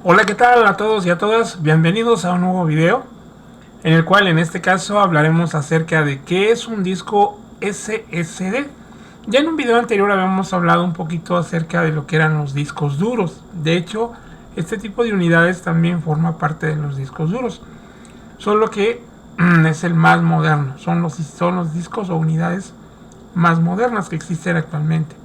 Hola, ¿qué tal a todos y a todas? Bienvenidos a un nuevo video en el cual en este caso hablaremos acerca de qué es un disco SSD. Ya en un video anterior habíamos hablado un poquito acerca de lo que eran los discos duros. De hecho, este tipo de unidades también forma parte de los discos duros, solo que es el más moderno. Son los discos o unidades más modernas que existen actualmente,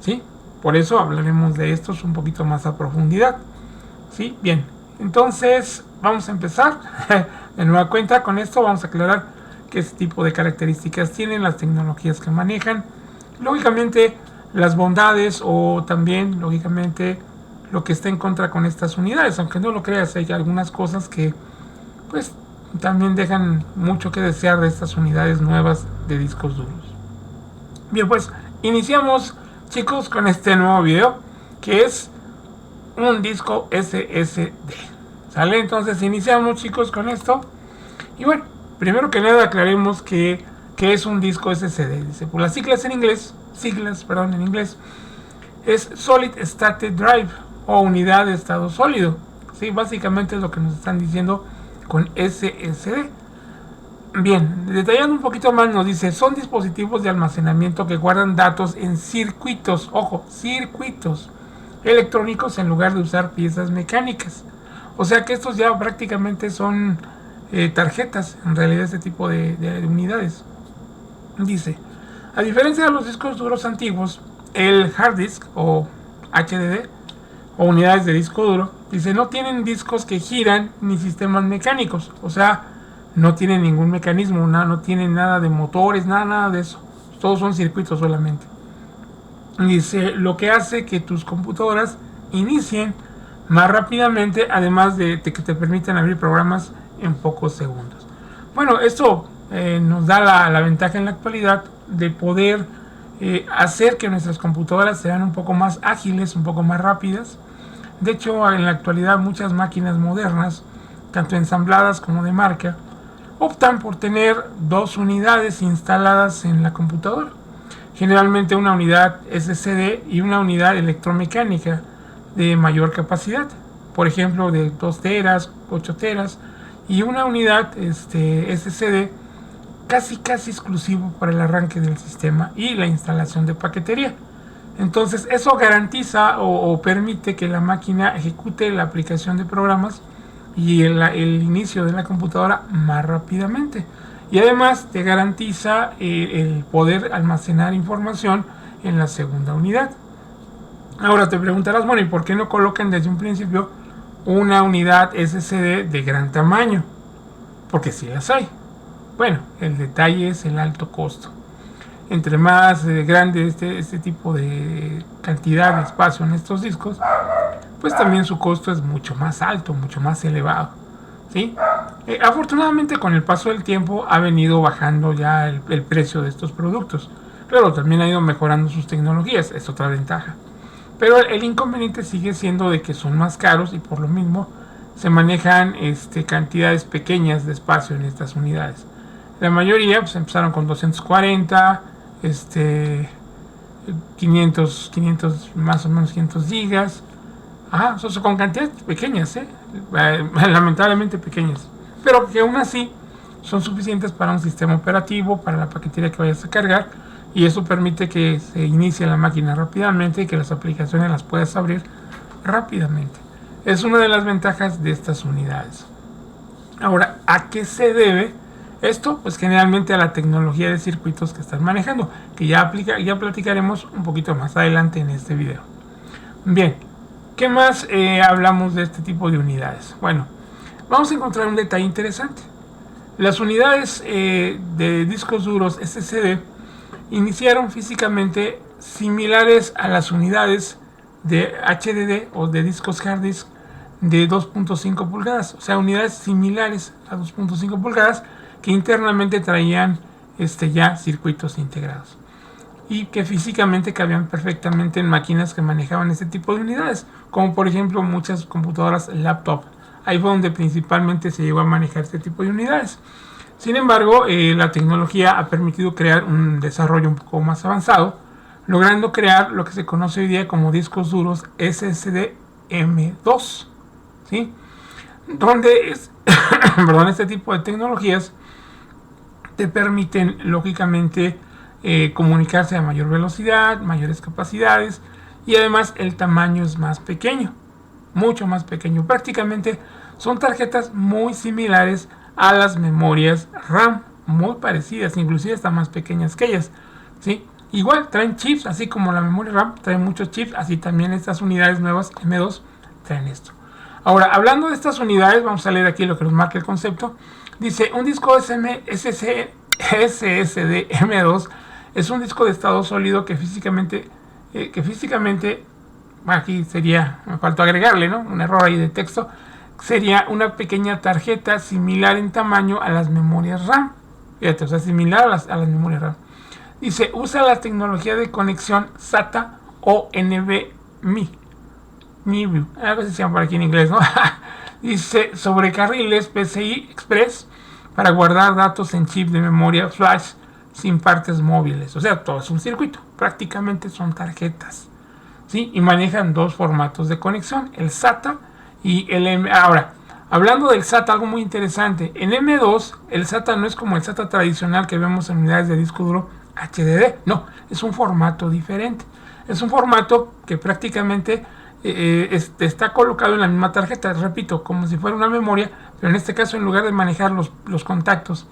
¿sí? Por eso hablaremos de estos un poquito más a profundidad. Sí, bien. Entonces, vamos a empezar. De nueva cuenta, con esto vamos a aclarar qué tipo de características tienen, las tecnologías que manejan, lógicamente las bondades o también, lógicamente, lo que está en contra con estas unidades. Aunque no lo creas, hay algunas cosas que, pues, también dejan mucho que desear de estas unidades nuevas de discos duros. Bien, pues, iniciamos, chicos, con este nuevo video, que es un disco SSD. ¿Sale? Entonces iniciamos, chicos, con esto. Y bueno, primero que nada aclaremos que es un disco SSD. Dice, por las siglas en inglés, es Solid State Drive o unidad de estado sólido. Sí, básicamente es lo que nos están diciendo con SSD. Bien, detallando un poquito más nos dice, son dispositivos de almacenamiento que guardan datos en circuitos, ojo, circuitos electrónicos en lugar de usar piezas mecánicas. O sea que estos ya prácticamente son tarjetas, en realidad, este tipo de unidades. Dice, a diferencia de los discos duros antiguos, el hard disk o HDD o unidades de disco duro, dice, no tienen discos que giran ni sistemas mecánicos. O sea, no tienen ningún mecanismo, no tienen nada de motores, nada de eso. Todos son circuitos solamente. Dice, lo que hace que tus computadoras inicien más rápidamente, además de que te permiten abrir programas en pocos segundos. Bueno, esto nos da la ventaja en la actualidad de poder hacer que nuestras computadoras sean un poco más ágiles, un poco más rápidas. De hecho, en la actualidad muchas máquinas modernas, tanto ensambladas como de marca, optan por tener dos unidades instaladas en la computadora. Generalmente una unidad SSD y una unidad electromecánica de mayor capacidad, por ejemplo de 2 teras, 8 teras, y una unidad SSD casi exclusivo para el arranque del sistema y la instalación de paquetería. Entonces eso garantiza o permite que la máquina ejecute la aplicación de programas y el inicio de la computadora más rápidamente. Y además te garantiza el poder almacenar información en la segunda unidad. Ahora te preguntarás, bueno, ¿y por qué no colocan desde un principio una unidad SSD de gran tamaño? Porque sí las hay. Bueno, el detalle es el alto costo. Entre más grande este tipo de cantidad de espacio en estos discos, pues también su costo es mucho más alto, mucho más elevado, ¿sí? Afortunadamente con el paso del tiempo ha venido bajando ya el precio de estos productos. Claro, también ha ido mejorando sus tecnologías, es otra ventaja. Pero el inconveniente sigue siendo de que son más caros y por lo mismo se manejan cantidades pequeñas de espacio en estas unidades. La mayoría pues, empezaron con 240, 500, más o menos 500 gigas. Ajá, son con cantidades pequeñas, lamentablemente pequeñas, pero que aún así son suficientes para un sistema operativo, para la paquetería que vayas a cargar, y eso permite que se inicie la máquina rápidamente y que las aplicaciones las puedas abrir rápidamente. Es una de las ventajas de estas unidades. Ahora, ¿a qué se debe esto? Pues generalmente a la tecnología de circuitos que están manejando, que ya platicaremos un poquito más adelante en este video. Bien, ¿qué más hablamos de este tipo de unidades? Bueno, vamos a encontrar un detalle interesante. Las unidades de discos duros SSD iniciaron físicamente similares a las unidades de HDD o de discos hard disk de 2.5 pulgadas, o sea, unidades similares a 2.5 pulgadas que internamente traían ya circuitos integrados y que físicamente cabían perfectamente en máquinas que manejaban este tipo de unidades, como por ejemplo muchas computadoras laptop. Ahí fue donde principalmente se llegó a manejar este tipo de unidades. Sin embargo, la tecnología ha permitido crear un desarrollo un poco más avanzado, logrando crear lo que se conoce hoy día como discos duros SSD M2. ¿sí? Donde perdón, este tipo de tecnologías te permiten, lógicamente, comunicarse a mayor velocidad, mayores capacidades, y además el tamaño es más pequeño, mucho más pequeño. Prácticamente son tarjetas muy similares a las memorias RAM, muy parecidas, inclusive están más pequeñas que ellas, ¿sí? Igual traen chips, así como la memoria RAM trae muchos chips, así también estas unidades nuevas M2 traen esto. Ahora, hablando de estas unidades, vamos a leer aquí lo que nos marca el concepto. Dice, un disco SSD M2 es un disco de estado sólido que físicamente, aquí sería, me faltó agregarle, ¿no? Un error ahí de texto, sería una pequeña tarjeta similar en tamaño a las memorias RAM. Fíjate, o sea, similar a las memorias RAM. Dice, usa la tecnología de conexión SATA o NVMe. Algo se llama por aquí en inglés, ¿no? Dice, sobre carriles PCI Express para guardar datos en chip de memoria flash sin partes móviles. O sea, todo es un circuito. Prácticamente son tarjetas, ¿sí? Y manejan dos formatos de conexión, el SATA y el M. Ahora, hablando del SATA, algo muy interesante. En M2, el SATA no es como el SATA tradicional que vemos en unidades de disco duro HDD. No, es un formato diferente. Es un formato que prácticamente está colocado en la misma tarjeta, repito, como si fuera una memoria, pero en este caso, en lugar de manejar los contactos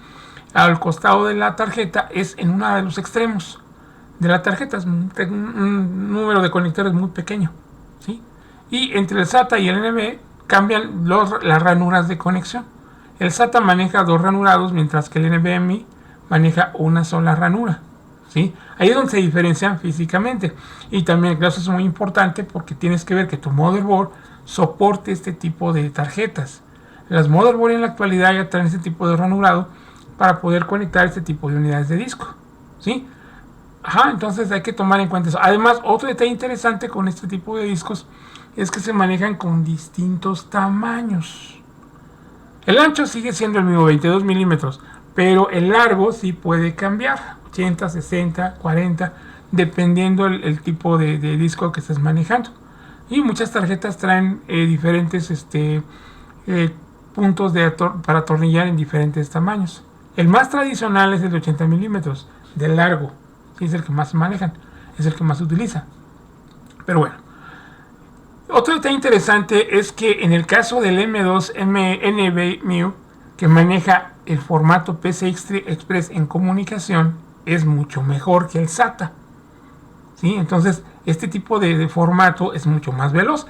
al costado de la tarjeta, es en uno de los extremos de la tarjeta. Es un número de conectores muy pequeño, ¿sí? Y entre el SATA y el NVMe cambian las ranuras de conexión. El SATA maneja dos ranurados, mientras que el NVMe maneja una sola ranura, ¿sí? Ahí es donde se diferencian físicamente. Y también eso es muy importante porque tienes que ver que tu motherboard soporte este tipo de tarjetas. Las motherboard en la actualidad ya traen este tipo de ranurado para poder conectar este tipo de unidades de disco, ¿sí? Entonces hay que tomar en cuenta eso. Además, otro detalle interesante con este tipo de discos es que se manejan con distintos tamaños. El ancho sigue siendo el mismo, 22 milímetros, pero el largo sí puede cambiar, 80, 60, 40, dependiendo el tipo de disco que estés manejando. Y muchas tarjetas traen diferentes puntos para atornillar en diferentes tamaños. El más tradicional es el de 80 milímetros de largo, ¿sí? Es el que más se manejan, es el que más se utiliza. Pero bueno, otro detalle interesante es que en el caso del M2 NVMe, que maneja el formato PCI Express en comunicación, es mucho mejor que el SATA, ¿sí? Entonces, este tipo de formato es mucho más veloz.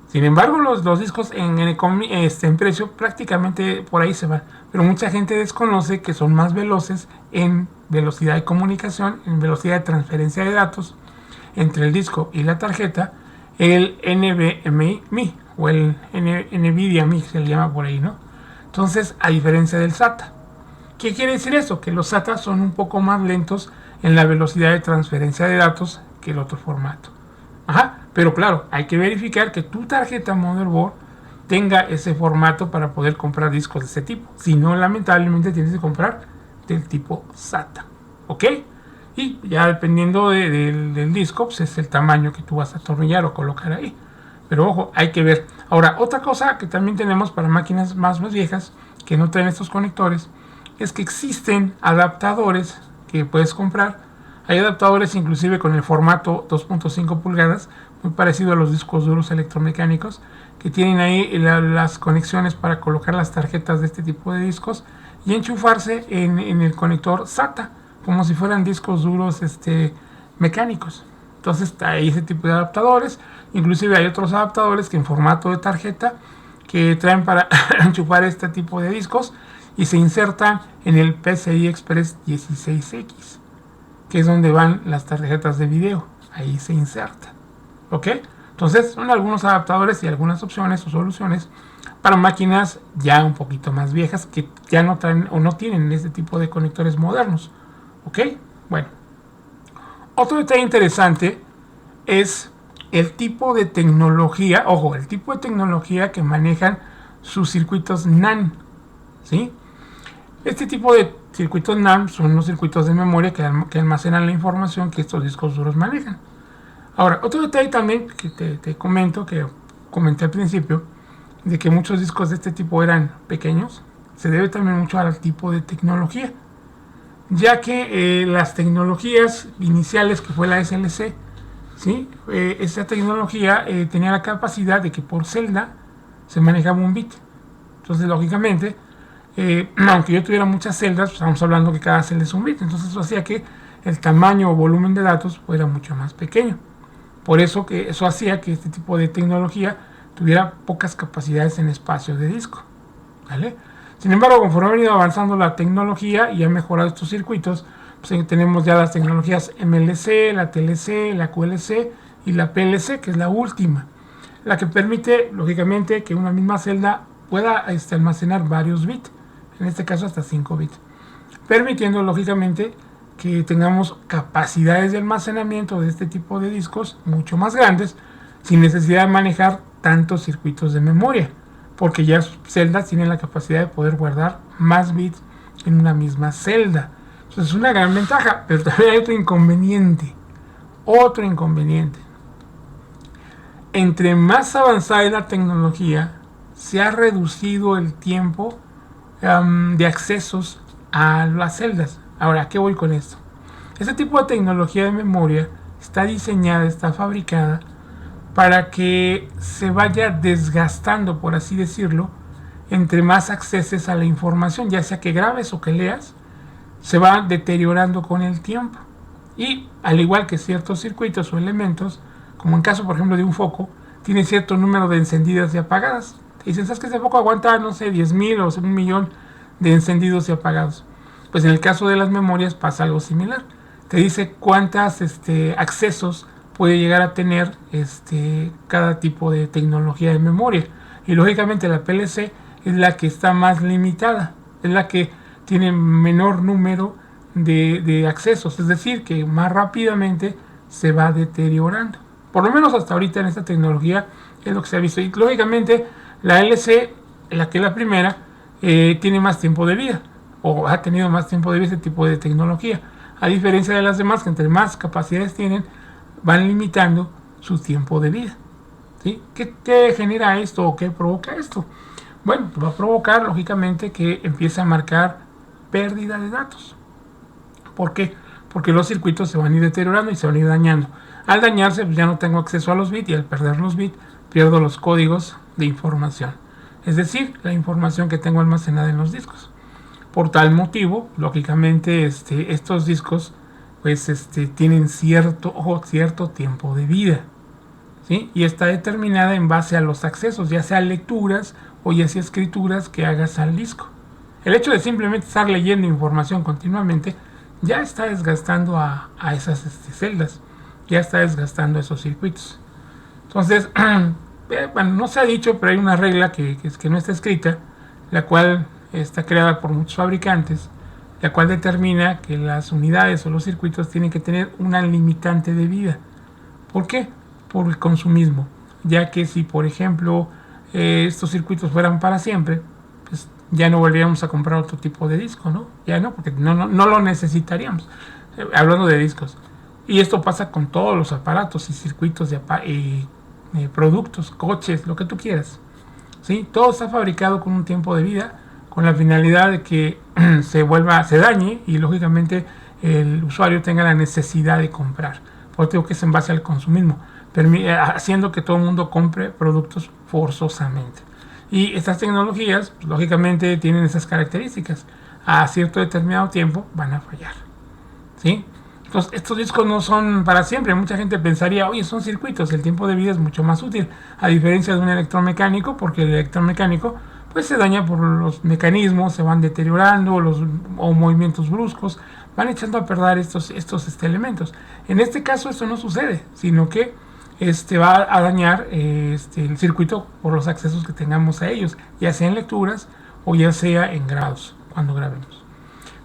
Sin embargo, los discos en precio prácticamente por ahí se van. Pero mucha gente desconoce que son más veloces en velocidad de comunicación, en velocidad de transferencia de datos entre el disco y la tarjeta, el NVMe o el NVIDIA MI, se le llama por ahí, ¿no? Entonces, a diferencia del SATA. ¿Qué quiere decir eso? Que los SATA son un poco más lentos en la velocidad de transferencia de datos que el otro formato. Pero claro, hay que verificar que tu tarjeta motherboard tenga ese formato para poder comprar discos de ese tipo. Si no, lamentablemente tienes que comprar del tipo SATA, ¿ok? Y ya dependiendo del disco, pues es el tamaño que tú vas a atornillar o colocar ahí. Pero ojo, hay que ver. Ahora, otra cosa que también tenemos para máquinas más viejas que no traen estos conectores es que existen adaptadores que puedes comprar. Hay adaptadores inclusive con el formato 2.5 pulgadas, muy parecido a los discos duros electromecánicos, que tienen ahí las conexiones para colocar las tarjetas de este tipo de discos y enchufarse en el conector SATA, como si fueran discos duros mecánicos. Entonces hay ese tipo de adaptadores. Inclusive hay otros adaptadores que en formato de tarjeta que traen para enchufar este tipo de discos y se insertan en el PCI Express 16X, que es donde van las tarjetas de video. Ahí se inserta, ¿ok? Entonces son algunos adaptadores y algunas opciones o soluciones para máquinas ya un poquito más viejas que ya no traen o no tienen este tipo de conectores modernos, ¿ok? Bueno, otro detalle interesante es el tipo de tecnología, ojo, el tipo de tecnología que manejan sus circuitos NAND, ¿sí? Este tipo de circuitos NAND son los circuitos de memoria que almacenan la información que estos discos duros manejan. Ahora, otro detalle también que te comento, que comenté al principio, de que muchos discos de este tipo eran pequeños se debe también mucho al tipo de tecnología, ya que las tecnologías iniciales, que fue la SLC, ¿sí? Esa tecnología tenía la capacidad de que por celda se manejaba un bit. Entonces, lógicamente, aunque yo tuviera muchas celdas, pues estamos hablando que cada celda es un bit. Entonces, eso hacía que el tamaño o volumen de datos fuera mucho más pequeño. Por eso que eso hacía que este tipo de tecnología tuviera pocas capacidades en espacio de disco, ¿vale? Sin embargo, conforme ha venido avanzando la tecnología y ha mejorado estos circuitos, pues tenemos ya las tecnologías MLC, la TLC, la QLC y la PLC, que es la última, la que permite, lógicamente, que una misma celda pueda almacenar varios bits, en este caso hasta 5 bits, permitiendo, lógicamente, que tengamos capacidades de almacenamiento de este tipo de discos mucho más grandes, sin necesidad de manejar tantos circuitos de memoria, porque ya sus celdas tienen la capacidad de poder guardar más bits en una misma celda. Entonces es una gran ventaja, pero también hay otro inconveniente. Entre más avanzada es la tecnología, se ha reducido el tiempo de accesos a las celdas. Ahora, ¿a qué voy con esto? Este tipo de tecnología de memoria está diseñada, está fabricada para que se vaya desgastando, por así decirlo, entre más acceses a la información, ya sea que grabes o que leas, se va deteriorando con el tiempo. Y al igual que ciertos circuitos o elementos, como en caso por ejemplo de un foco, tiene cierto número de encendidas y apagadas. Te dicen, ¿sabes que ese foco aguanta, no sé, 10,000 o 1,000,000 de encendidos y apagados? Pues en el caso de las memorias pasa algo similar. Te dice cuántos accesos puede llegar a tener cada tipo de tecnología de memoria. Y lógicamente la PLC es la que está más limitada, es la que tiene menor número de accesos, es decir, que más rápidamente se va deteriorando. Por lo menos hasta ahorita en esta tecnología es lo que se ha visto. Y lógicamente la LC, la que es la primera, tiene más tiempo de vida, o ha tenido más tiempo de vida este tipo de tecnología, a diferencia de las demás, que entre más capacidades tienen, van limitando su tiempo de vida. ¿Sí? ¿Qué genera esto o qué provoca esto? Bueno, va a provocar lógicamente que empiece a marcar pérdida de datos. ¿Por qué? Porque los circuitos se van a ir deteriorando y se van a ir dañando. Al dañarse, pues ya no tengo acceso a los bits, y al perder los bits pierdo los códigos de información, es decir, la información que tengo almacenada en los discos. Por tal motivo, lógicamente, estos discos pues tienen cierto tiempo de vida, ¿sí? Y está determinada en base a los accesos, ya sea lecturas o ya sea escrituras que hagas al disco. El hecho de simplemente estar leyendo información continuamente ya está desgastando a esas celdas, ya está desgastando esos circuitos. Entonces, bueno, no se ha dicho, pero hay una regla que no está escrita, la cual está creada por muchos fabricantes, la cual determina que las unidades o los circuitos tienen que tener una limitante de vida. ¿Por qué? Por el consumismo, ya que si por ejemplo estos circuitos fueran para siempre, pues ya no volveríamos a comprar otro tipo de disco, ¿no? Ya no, porque no lo necesitaríamos, hablando de discos. Y esto pasa con todos los aparatos y circuitos de productos, coches, lo que tú quieras, ¿sí? Todo está fabricado con un tiempo de vida, con la finalidad de que se dañe y lógicamente el usuario tenga la necesidad de comprar. Por eso digo que es en base al consumismo, haciendo que todo el mundo compre productos forzosamente. Y estas tecnologías, pues, lógicamente, tienen esas características. A cierto determinado tiempo van a fallar, ¿sí? Entonces, estos discos no son para siempre. Mucha gente pensaría, oye, son circuitos, el tiempo de vida es mucho más útil, a diferencia de un electromecánico, porque el electromecánico pues se daña por los mecanismos, se van deteriorando, o movimientos bruscos, van echando a perder estos elementos. En este caso esto no sucede, sino que va a dañar el circuito por los accesos que tengamos a ellos, ya sea en lecturas o ya sea en grados, cuando grabemos.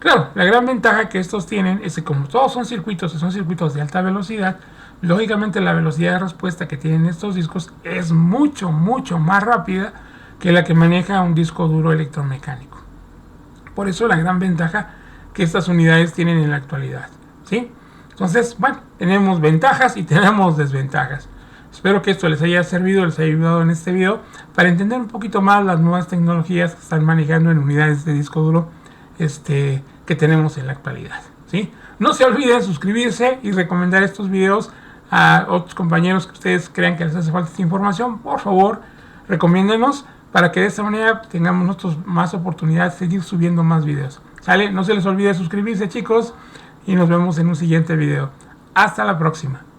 Claro, la gran ventaja que estos tienen es que como todos son circuitos de alta velocidad, lógicamente la velocidad de respuesta que tienen estos discos es mucho más rápida que la que maneja un disco duro electromecánico. Por eso la gran ventaja que estas unidades tienen en la actualidad, ¿sí? Entonces, bueno, tenemos ventajas y tenemos desventajas. Espero que esto les haya servido, les haya ayudado en este video para entender un poquito más las nuevas tecnologías que están manejando en unidades de disco duro que tenemos en la actualidad, ¿sí? No se olviden suscribirse y recomendar estos videos a otros compañeros que ustedes crean que les hace falta esta información. Por favor, recomiéndenos para que de esta manera tengamos nosotros más oportunidades de seguir subiendo más videos. ¿Sale? No se les olvide suscribirse, chicos, y nos vemos en un siguiente video. Hasta la próxima.